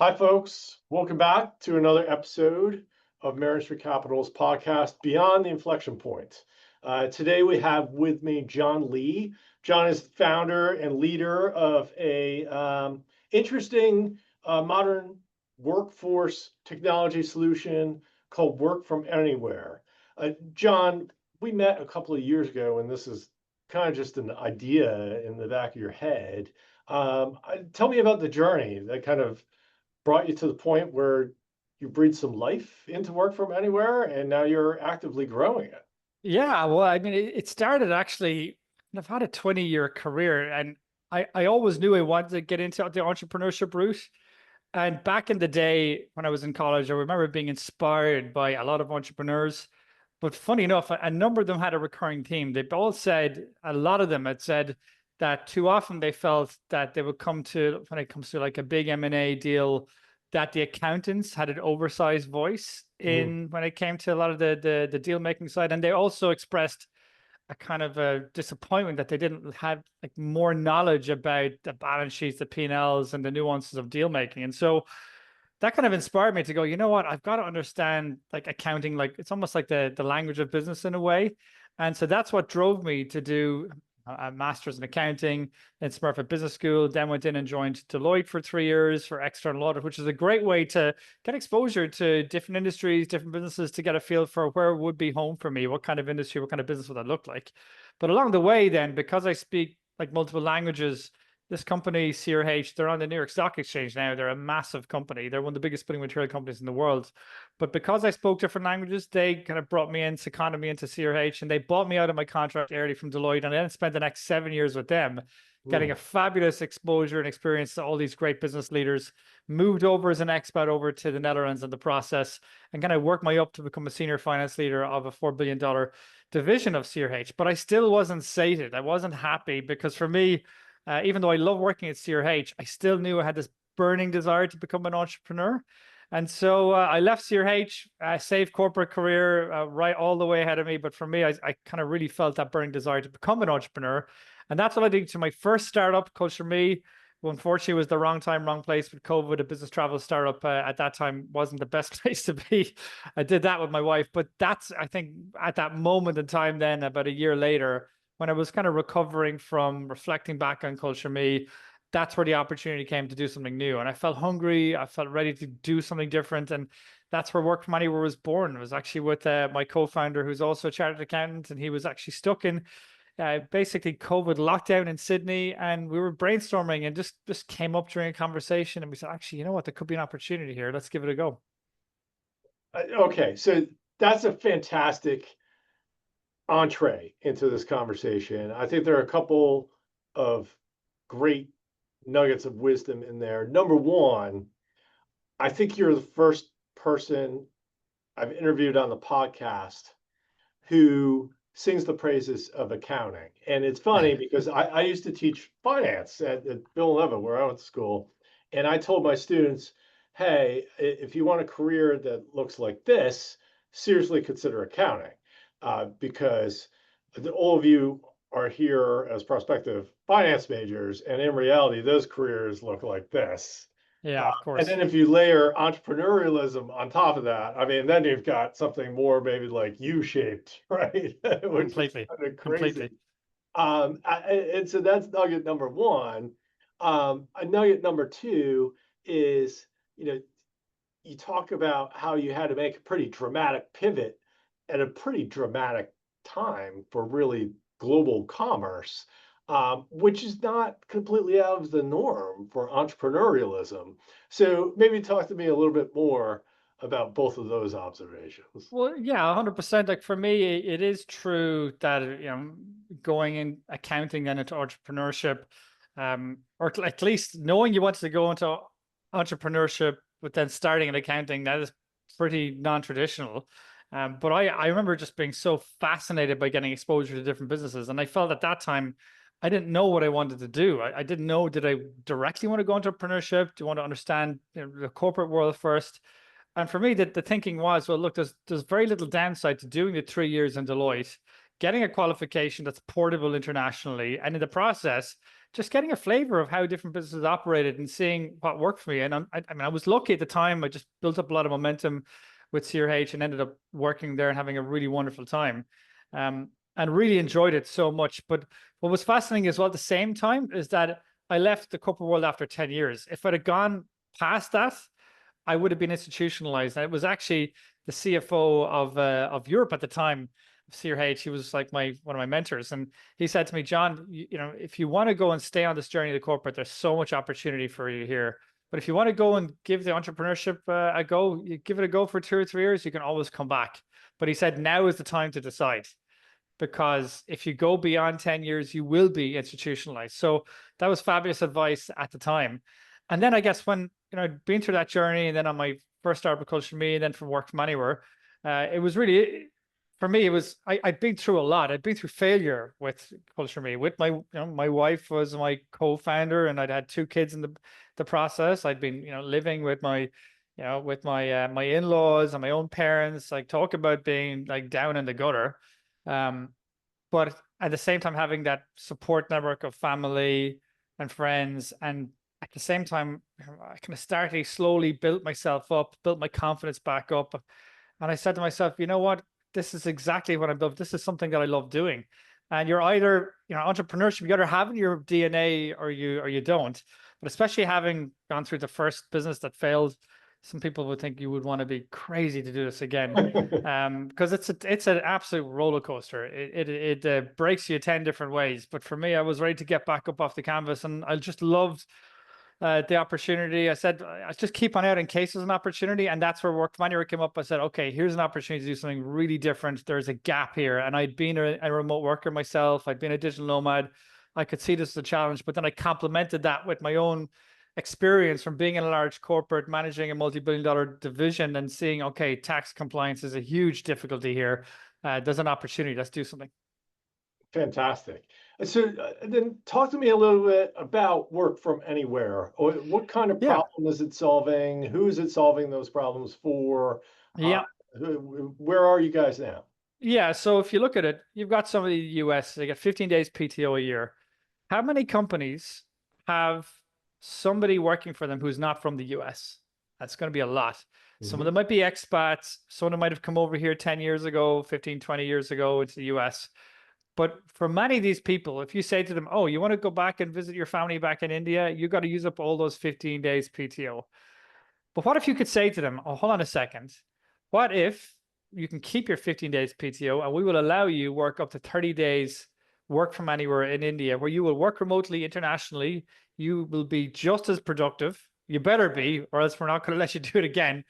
Hi, folks. Welcome back to another episode of Marin Street Capital's podcast, Beyond the Inflection Point. Today, we have with me John Lee. John is the founder and leader of a interesting modern workforce technology solution called Work From Anywhere. John, we met a couple of years ago, and this is kind of just an idea in the back of your head. Tell me about the journey that kind of brought you to the point where you breathed some life into Work From Anywhere, and now you're actively growing it. Yeah, well, I mean, it started actually, I've had a 20-year career, and I always knew I wanted to get into the entrepreneurship route. And back in the day when I was in college, I remember being inspired by a lot of entrepreneurs. But funny enough, a number of them had a recurring theme. They all said, a lot of them had said that too often they felt that they would come to, when it comes to like a big M&A deal, that the accountants had an oversized voice Mm. in when it came to a lot of the deal making side. And they also expressed a kind of a disappointment that they didn't have like more knowledge about the balance sheets, the P&Ls, and the nuances of deal making. And so that kind of inspired me to go, you know what, I've got to understand like accounting, like it's almost like the language of business in a way. And so that's what drove me to do a master's in accounting in Smurfit Business School, then went in and joined Deloitte for 3 years for external audit, which is a great way to get exposure to different industries, different businesses, to get a feel for where would be home for me, what kind of industry, what kind of business would that look like. But along the way then, because I speak like multiple languages, this company, CRH, they're on the New York Stock Exchange now. They're a massive company. They're one of the biggest building material companies in the world. But because I spoke different languages, they kind of brought me in, seconded me into CRH, and they bought me out of my contract early from Deloitte. And then spent the next 7 years with them, getting a fabulous exposure and experience to all these great business leaders. Moved over as an expat over to the Netherlands in the process, and kind of worked my up to become a senior finance leader of a $4 billion division of CRH. But I still wasn't sated. I wasn't happy because for me, even though I love working at CRH, I still knew I had this burning desire to become an entrepreneur. And so I left CRH, safe corporate career, right all the way ahead of me. But for me, I kind of really felt that burning desire to become an entrepreneur. And that's what I did to my first startup, Culture Me. Well, unfortunately, it was the wrong time, wrong place with COVID. A business travel startup at that time wasn't the best place to be. I did that with my wife. But that's, I think, at that moment in time then, about a year later, when I was kind of recovering from reflecting back on Culture Me, that's where the opportunity came to do something new. And I felt hungry. I felt ready to do something different. And that's where Work From Anywhere was born. It was actually with my co-founder, who's also a chartered accountant, and he was actually stuck in basically COVID lockdown in Sydney. And we were brainstorming and just came up during a conversation. And we said, actually, you know what? There could be an opportunity here. Let's give it a go. Okay, so that's a fantastic entree into this conversation. I think there are a couple of great nuggets of wisdom in there. Number one, I think you're the first person I've interviewed on the podcast who sings the praises of accounting. And it's funny because I used to teach finance at Villanova, where I went to school. And I told my students, hey, if you want a career that looks like this, seriously consider accounting. Because all of you are here as prospective finance majors, and in reality, those careers look like this. Yeah, of And course. then if you layer entrepreneurialism on top of that, I mean, then you've got something more maybe like U-shaped, right? Which is Completely. kind of crazy. Completely. And so that's nugget number one. Nugget number two is, you talk about how you had to make a pretty dramatic pivot at a pretty dramatic time for really global commerce, which is not completely out of the norm for entrepreneurialism. So maybe talk to me a little bit more about both of those observations. Well, yeah, 100%. Like for me, it is true that, going in accounting and into entrepreneurship, or at least knowing you want to go into entrepreneurship, but then starting in accounting, that is pretty non-traditional. But I remember just being so fascinated by getting exposure to different businesses. And I felt at that time, I didn't know what I wanted to do. I didn't know, did I directly want to go into entrepreneurship? Do you want to understand, the corporate world first? And for me, the thinking was, well, look, there's very little downside to doing the 3 years in Deloitte, getting a qualification that's portable internationally, and in the process, just getting a flavor of how different businesses operated and seeing what worked for me. And I mean, I was lucky at the time. I just built up a lot of momentum with CRH and ended up working there and having a really wonderful time. And really enjoyed it so much. But what was fascinating as well at the same time is that I left the corporate world after 10 years. If I'd have gone past that, I would have been institutionalized. And it was actually the CFO of Europe at the time, CRH. He was like one of my mentors, and he said to me, John, you know, if you want to go and stay on this journey of the corporate, there's so much opportunity for you here. But if you want to go and give the entrepreneurship a go, you give it a go for 2 or 3 years, you can always come back. But he said, now is the time to decide, because if you go beyond 10 years, you will be institutionalized. So that was fabulous advice at the time. And then I guess when, you know, I'd been through that journey, and then on my first start with Culture Me, and then from Work From Anywhere, it was really, for me, it was, I'd been through a lot. I'd been through failure with Culture Me. With my, you know, my wife was my co-founder, and I'd had 2 kids in the process. I'd been, you know, living with my, you know, with my my in-laws and my own parents. Like, talk about being like down in the gutter. But at the same time, having that support network of family and friends, and at the same time, I kind of started slowly built myself up, built my confidence back up. And I said to myself, you know what? This is exactly what I love. This is something that I love doing. And you're either, you know, entrepreneurship, you either have in your DNA or you don't. But especially having gone through the first business that failed, some people would think you would want to be crazy to do this again, because it's an absolute roller coaster. It breaks you 10 different ways. But for me, I was ready to get back up off the canvas, and I just loved the opportunity. I said, I just keep on out in case there's an opportunity. And that's where Work From Anywhere came up. I said, okay, here's an opportunity to do something really different. There's a gap here. And I'd been a remote worker myself. I'd been a digital nomad. I could see this as a challenge, but then I complemented that with my own experience from being in a large corporate, managing a multi-billion-dollar division, and seeing, okay, tax compliance is a huge difficulty here. There's an opportunity. Let's do something. Fantastic. So then talk to me a little bit about Work From Anywhere. What kind of Yeah. problem is it solving? Who is it solving those problems for? Uh, Yeah. where are you guys now? Yeah. So if you look at it, you've got some of the US, they get 15 days PTO a year. How many companies have somebody working for them who's not from the US? That's going to be a lot. Some of them might be expats. Some of them might have come over here 10 years ago, 15, 20 years ago into the US. But for many of these people, if you say to them, oh, you want to go back and visit your family back in India, you got to use up all those 15 days PTO. But what if you could say to them, oh, hold on a second. What if you can keep your 15 days PTO, and we will allow you work up to 30 days work from anywhere in India, where you will work remotely internationally. You will be just as productive. You better be, or else we're not going to let you do it again.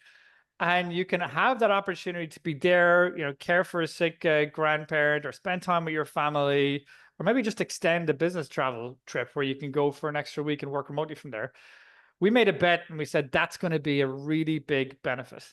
And you can have that opportunity to be there, you know, care for a sick grandparent, or spend time with your family, or maybe just extend a business travel trip where you can go for an extra week and work remotely from there. We made a bet and we said that's going to be a really big benefit.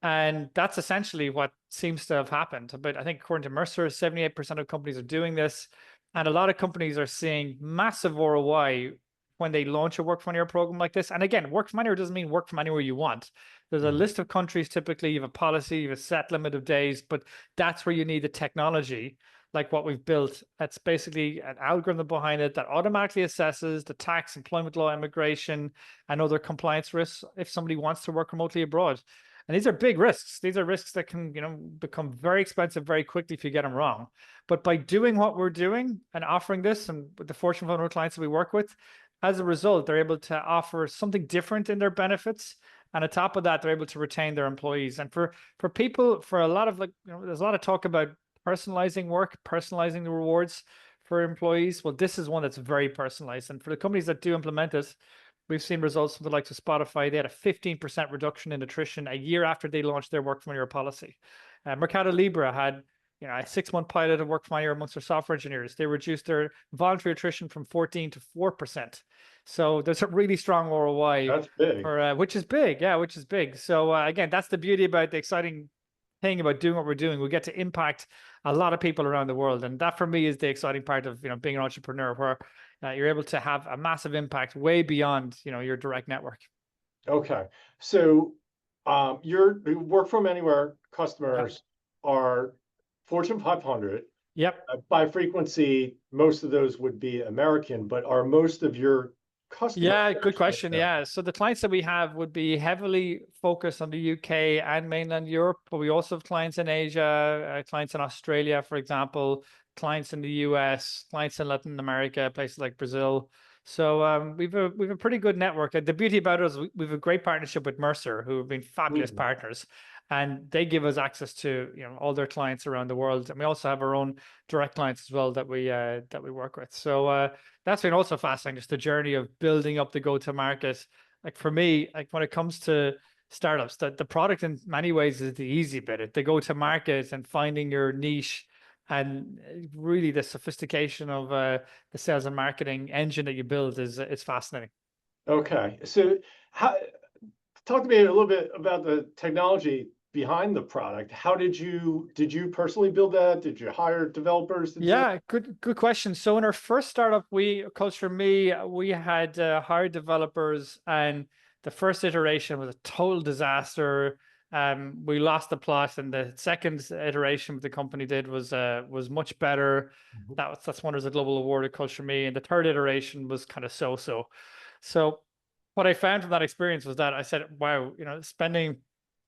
And that's essentially what seems to have happened. But I think according to Mercer, 78% of companies are doing this. And a lot of companies are seeing massive ROI when they launch a Work From Anywhere program like this. And again, Work From Anywhere doesn't mean work from anywhere you want. There's a list of countries, typically you have a policy, you have a set limit of days, but that's where you need the technology like what we've built. That's basically an algorithm behind it that automatically assesses the tax, employment law, immigration, and other compliance risks if somebody wants to work remotely abroad. And these are big risks. These are risks that can, you know, become very expensive very quickly if you get them wrong. But by doing what we're doing and offering this, and with the Fortune 500 clients that we work with, as a result, they're able to offer something different in their benefits. And on top of that, they're able to retain their employees. And for people, for a lot of, like, you know, there's a lot of talk about personalizing work, personalizing the rewards for employees. Well, this is one that's very personalized. And for the companies that do implement it, we've seen results from the likes of Spotify. They had a 15% reduction in attrition a year after they launched their Work From Anywhere policy. Mercado Libre had, you know, a 6-month pilot of Work From Anywhere amongst their software engineers. They reduced their voluntary attrition from 14 to 4%. So there's a really strong ROI. That's big. For which is big, yeah, which is big. So again, that's the beauty about the exciting thing about doing what we're doing. We get to impact a lot of people around the world, and that for me is the exciting part of, you know, being an entrepreneur, where you're able to have a massive impact way beyond, you know, your direct network. Okay, so your Work From Anywhere Yeah. customers are Fortune 500. Yep. By frequency, most of those would be American, but are most of your customers Yeah, good actually question. American? Yeah. So the clients that we have would be heavily focused on the UK and mainland Europe, but we also have clients in Asia, clients in Australia, for example, clients in the US, clients in Latin America, places like Brazil. So we've a pretty good network. And the beauty about it is we've a great partnership with Mercer, who have been fabulous Mhm. partners, and they give us access to all their clients around the world. And we also have our own direct clients as well that we work with. So that's been also fascinating, just the journey of building up the go-to-market. Like for me, like when it comes to startups, the product in many ways is the easy bit. The go-to-market and finding your niche, and really the sophistication of the sales and marketing engine that you build is fascinating. Okay, so how, talk to me a little bit about the technology behind the product. How did you personally build that? Did you hire developers to do it? Yeah, good question. So in our first startup, Culture Me, we had hired developers, and the first iteration was a total disaster. We lost the plot, and the second iteration the company did was much better. Mhm. That's won as a global award at Culture Me, and the third iteration was kind of so-so. So what I found from that experience was that I said, wow, spending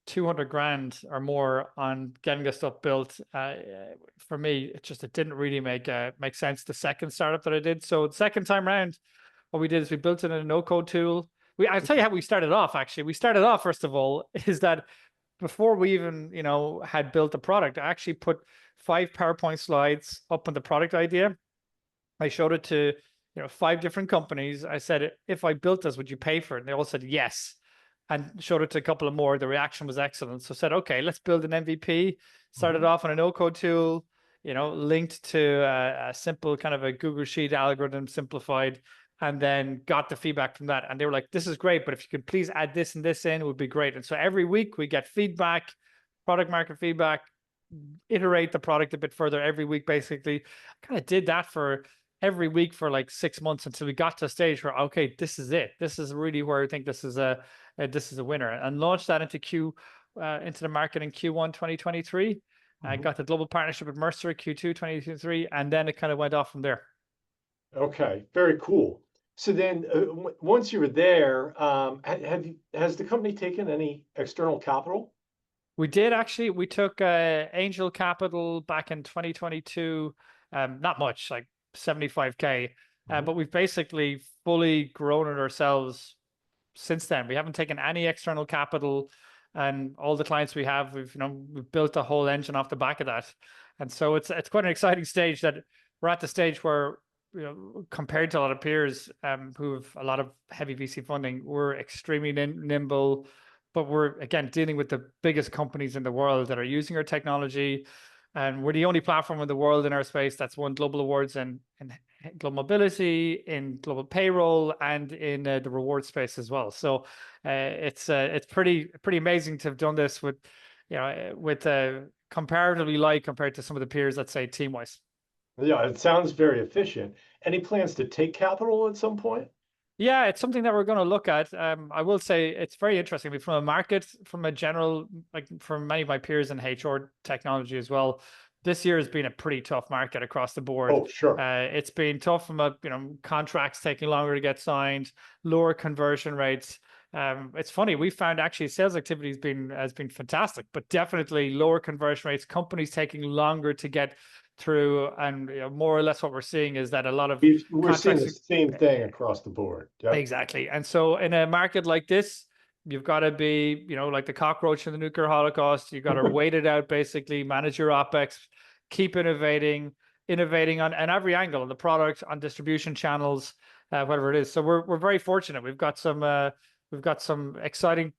200 grand or more on getting this stuff built, for me, it didn't really make sense the second startup that I did. So the second time around, what we did is we built it in a no-code tool. I'll tell you how we started off, actually. We started off, first of all, is that before we even, had built the product, I actually put 5 PowerPoint slides up on the product idea. I showed it to, 5 different companies. I said, if I built this, would you pay for it? And they all said yes. And showed it to a couple of more. The reaction was excellent. So said, okay, let's build an MVP. Started Mhm. off on a no-code tool, linked to a simple kind of a Google Sheet algorithm, simplified, and then got the feedback from that. And they were like, this is great, but if you could please add this and this in, it would be great. And so every week we get feedback, product market feedback, iterate the product a bit further every week, basically. Kind of did that for every week for like 6 months until we got to a stage where, okay, this is it. This is really where I think this is a winner, and launched that into the market in Q1 2023. I Mhm. got the global partnership with Mercer Q2 2023, and then it kind of went off from there. Okay, very cool. So then, once you were there, has the company taken any external capital? We did actually. We took angel capital back in 2022. Not much, like 75K, Mhm. but we've basically fully grown it ourselves since then. We haven't taken any external capital, and all the clients we have, we've built a whole engine off the back of that. And so it's quite an exciting stage that we're at the stage where, compared to a lot of peers who have a lot of heavy VC funding, we're extremely nimble, but we're again dealing with the biggest companies in the world that are using our technology. And we're the only platform in the world in our space that's won global awards in global mobility, in global payroll, and in the reward space as well. So it's pretty amazing to have done this with comparatively light compared to some of the peers, let's say team wise. Yeah, it sounds very efficient. Any plans to take capital at some point? Yeah, it's something that we're going to look at. I will say it's very interesting. I mean, from a market, from a general, like from many of my peers in HR technology as well, this year has been a pretty tough market across the board. Oh, sure. It's been tough from contracts taking longer to get signed, lower conversion rates. It's funny, we found actually sales activity has been fantastic, but definitely lower conversion rates, companies taking longer to get through, and more or less what we're seeing is that a lot of We're seeing contracts. the same thing across the board. Yep. Exactly. And so in a market like this, you've got to be, like the cockroach in the nuclear holocaust. You've got to wait it out, basically, manage your OpEx, keep innovating on every angle of the product, on distribution channels, whatever it is. So we're very fortunate. We've got some exciting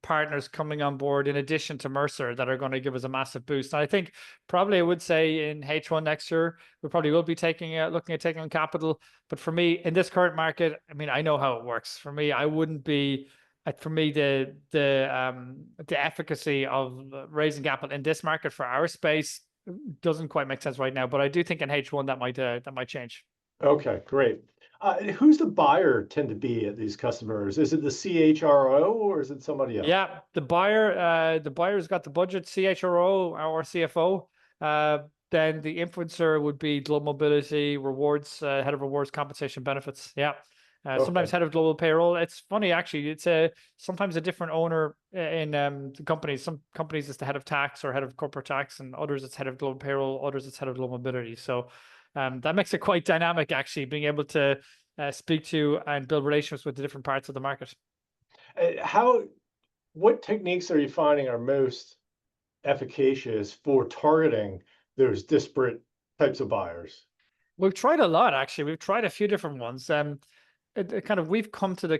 partners coming on board in addition to Mercer that are going to give us a massive boost. And I think probably I would say in H1 next year, we probably will be looking at taking on capital. But for me, in this current market, I mean, I know how it works. For me, I wouldn't be. For me, the efficacy of raising capital in this market for our space doesn't quite make sense right now. But I do think in H1 that might change. Okay, great. Who's the buyer tend to be at these customers? Is it the CHRO or is it somebody else? Yeah, the buyer's got the budget, CHRO or CFO. Then the influencer would be global mobility, rewards, head of rewards, compensation, benefits. Yeah. Sometimes Okay. head of global payroll. It's funny, actually. It's sometimes a different owner in the companies. Some companies it's the head of tax or head of corporate tax, and others it's head of global payroll. Others it's head of global mobility. So that makes it quite dynamic, actually, being able to speak to and build relationships with the different parts of the market. What techniques are you finding are most efficacious for targeting those disparate types of buyers? We've tried a lot, actually. We've tried a few different ones. It kind of we've come to the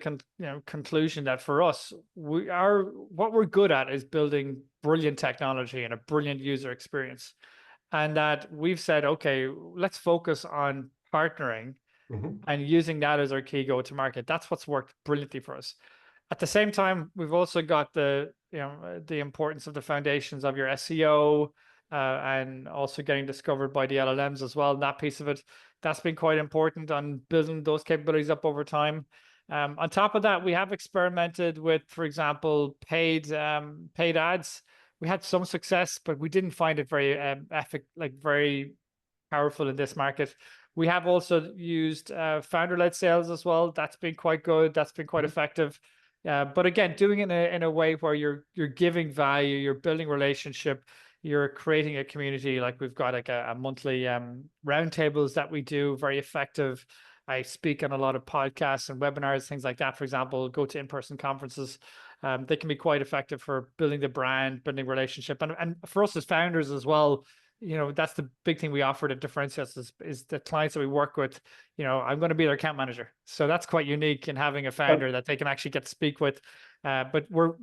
conclusion that for us, what we're good at is building brilliant technology and a brilliant user experience, and that we've said, okay, let's focus on partnering Mhm. and using that as our key go-to-market. That's what's worked brilliantly for us. At the same time, we've also got the importance of the foundations of your SEO, and also getting discovered by the LLMs as well. And that piece of it, that's been quite important on building those capabilities up over time. On top of that, we have experimented with, for example, paid ads. We had some success, but we didn't find it very very powerful in this market. We have also used founder-led sales as well. That's been quite good. That's been quite Mhm. effective. But again, doing it in a way where you're giving value, you're building relationship, you're creating a community. Like we've got like a monthly roundtables that we do, very effective. I speak on a lot of podcasts and webinars, things like that. For example, go to in-person conferences. They can be quite effective for building the brand, building relationship, and for us as founders as well. That's the big thing we offer that differentiates us is the clients that we work with. I'm going to be their account manager, so that's quite unique in having a Yep. founder that they can actually get to speak with. But we're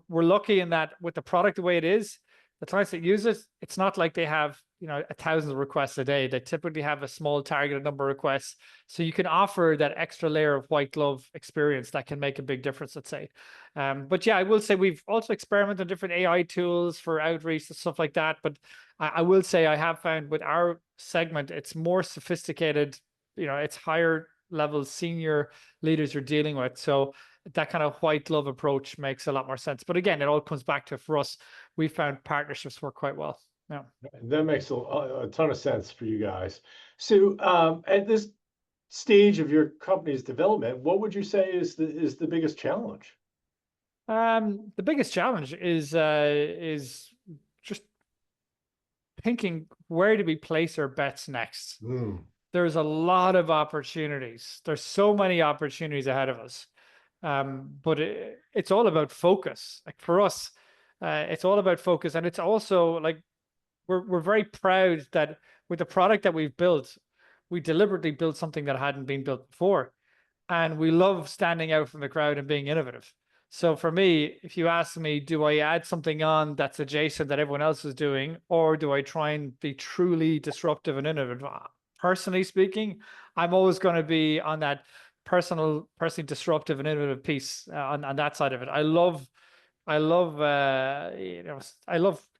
lucky in that with the product the way it is, the clients that use it, it's not like they have 1,000 requests a day. They typically have a small targeted number of requests, so you can offer that extra layer of white glove experience that can make a big difference, let's say. But yeah, I will say we've also experimented on different AI tools for outreach and stuff like that. But I will say I have found with our segment, it's more sophisticated. It's higher level senior leaders you're dealing with. So that kind of white glove approach makes a lot more sense. But again, it all comes back to, for us, we found partnerships work quite well. Yeah. That makes a ton of sense for you guys. So, at this stage of your company's development, what would you say is the biggest challenge? The biggest challenge is just thinking, where do we place our bets next? Mm. There's a lot of opportunities. There's so many opportunities ahead of us. But it's all about focus. Like for us, it's all about focus. And it's also like we're very proud that with the product that we've built, we deliberately built something that hadn't been built before. And we love standing out from the crowd and being innovative. So for me, if you ask me, do I add something on that's adjacent that everyone else is doing, or do I try and be truly disruptive and innovative? Personally speaking, I'm always going to be on that personally disruptive and innovative piece, on that side of it. I love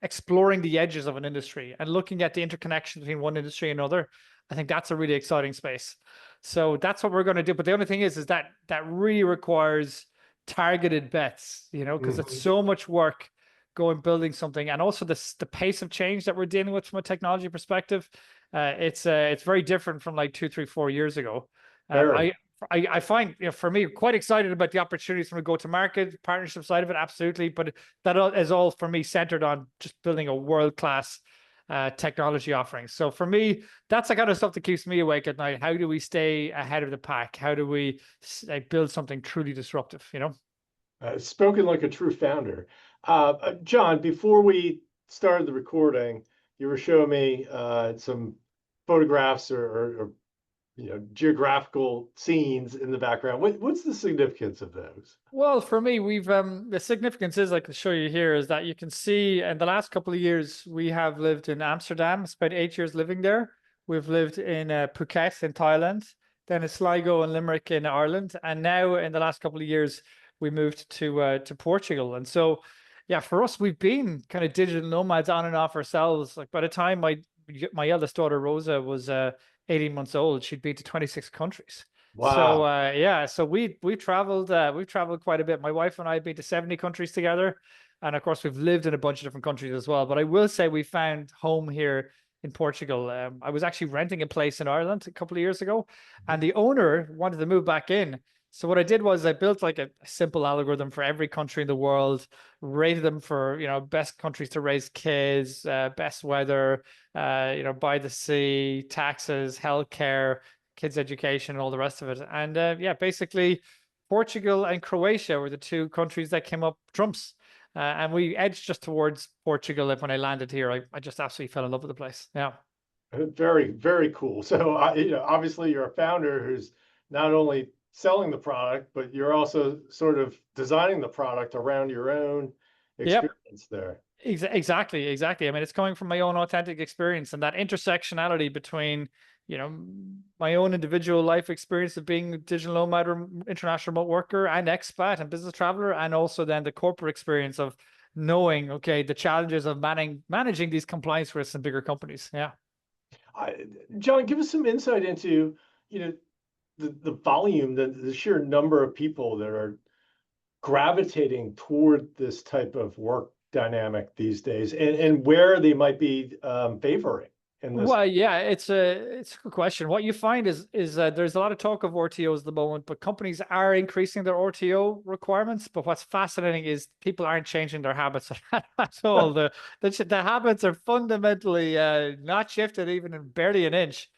exploring the edges of an industry and looking at the interconnection between one industry and another. I think that's a really exciting space. So that's what we're going to do. But the only thing is that really requires targeted bets, because it's Mhm. so much work going building something, and also the pace of change that we're dealing with from a technology perspective. It's very different from like 2, 3, 4 years ago. Um, Very. I I find, for me, quite excited about the opportunities from a go-to-market partnership side of it, absolutely. But that is all for me centered on just building a world-class technology offering. So for me, that's the kind of stuff that keeps me awake at night. How do we stay ahead of the pack? How do we build something truly disruptive? Spoken like a true founder. John, before we started the recording, you were showing me some photographs or geographical scenes in the background. What's the significance of those? Well, for me, we've the significance is, I can show you here, is that you can see in the last couple of years we have lived in Amsterdam, spent 8 years living there. We've lived in Phuket in Thailand, then in Sligo and Limerick in Ireland, and now in the last couple of years we moved to Portugal. And so, yeah, for us, we've been kind of digital nomads on and off ourselves. Like by the time my eldest daughter Rosa was 18 months old, she'd been to 26 countries. So Wow. yeah, so we've traveled quite a bit. My wife and I have been to 70 countries together, and of course we've lived in a bunch of different countries as well. But I will say we found home here in Portugal. I was actually renting a place in Ireland a couple of years ago, and the owner wanted to move back in. So what I did was I built like a simple algorithm for every country in the world, rated them for, best countries to raise kids, best weather, by the sea, taxes, healthcare, kids' education, and all the rest of it. And yeah, basically Portugal and Croatia were the two countries that came up trumps. And we edged just towards Portugal. When I landed here, I just absolutely fell in love with the place. Yeah. Very, very cool. So, obviously you're a founder who's not only selling the product, but you're also sort of designing the product around your own Yep. experience there. Exactly. I mean, it's coming from my own authentic experience, and that intersectionality between, my own individual life experience of being a digital nomad or international remote worker and expat and business traveler, and also then the corporate experience of knowing, okay, the challenges of managing these compliance risks in bigger companies. Yeah. John, give us some insight into, the volume, the sheer number of people that are gravitating toward this type of work dynamic these days, and where they might be favoring in this. Well, yeah, it's a good question. What you find is there's a lot of talk of RTOs at the moment, but companies are increasing their RTO requirements. But what's fascinating is people aren't changing their habits at all. The habits are fundamentally not shifted even in barely an inch.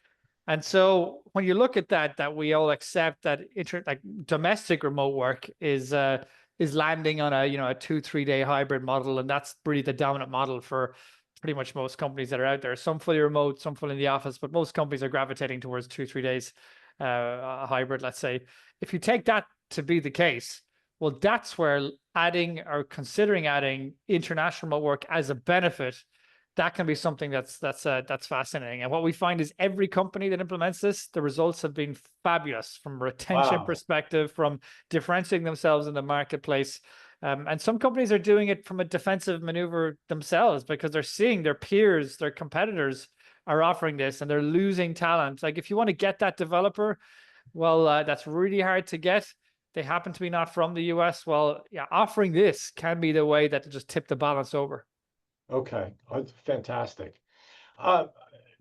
And so when you look at that we all accept that like domestic remote work is landing on a 2-3 day hybrid model, and that's really the dominant model for pretty much most companies that are out there. Some fully remote, some fully in the office, but most companies are gravitating towards 2-3 days hybrid, let's say. If you take that to be the case, well, that's where adding or considering adding international remote work as a benefit, that can be something that's fascinating. And what we find is every company that implements this, the results have been fabulous from a retention perspective, from differentiating themselves in the marketplace. And some companies are doing it from a defensive maneuver themselves because they're seeing their peers, their competitors are offering this and they're losing talent. Like if you want to get that developer, well, that's really hard to get. They happen to be not from the US. Well, yeah, offering this can be the way that to just tip the balance over. Okay, that's fantastic.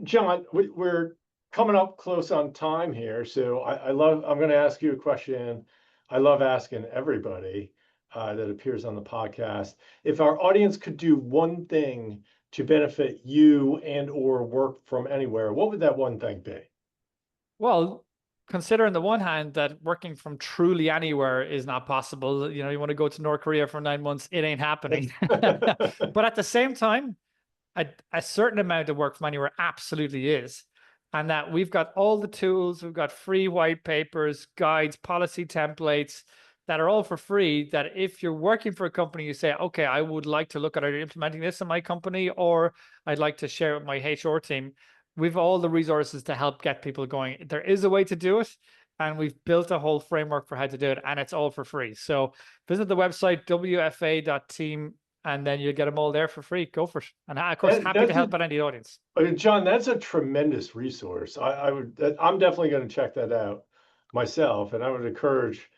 John, we're coming up close on time here, so I'm going to ask you a question I love asking everybody that appears on the podcast. If our audience could do one thing to benefit you and or work from anywhere, what would that one thing be? Well, consider on the one hand that working from truly anywhere is not possible. You want to go to North Korea for 9 months, it ain't happening. But at the same time, a certain amount of work from anywhere absolutely is. And that we've got all the tools, we've got free white papers, guides, policy templates that are all for free, that if you're working for a company, you say, okay, I would like to look at implementing this in my company, or I'd like to share it with my HR team. We've all the resources to help get people going. There is a way to do it, and we've built a whole framework for how to do it, and it's all for free. So visit the website, wfa.team, and then you get them all there for free. Go for it. And of course, happy to help out any audience. John, that's a tremendous resource. I'm definitely going to check that out myself, and I would encourage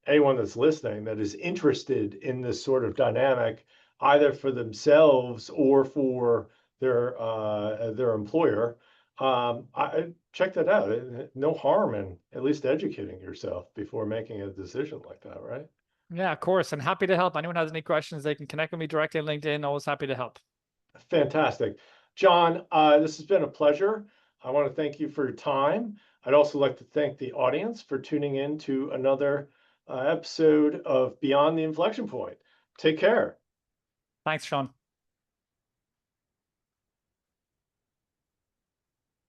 anyone that's listening that is interested in this sort of dynamic, either for themselves or for their employer. I check that out. No harm in at least educating yourself before making a decision like that, right? Yeah, of course. And happy to help. Anyone has any questions, they can connect with me directly on LinkedIn. Always happy to help. Fantastic. John, this has been a pleasure. I want to thank you for your time. I'd also like to thank the audience for tuning in to another episode of Beyond the Inflection Point. Take care. Thanks, Sean.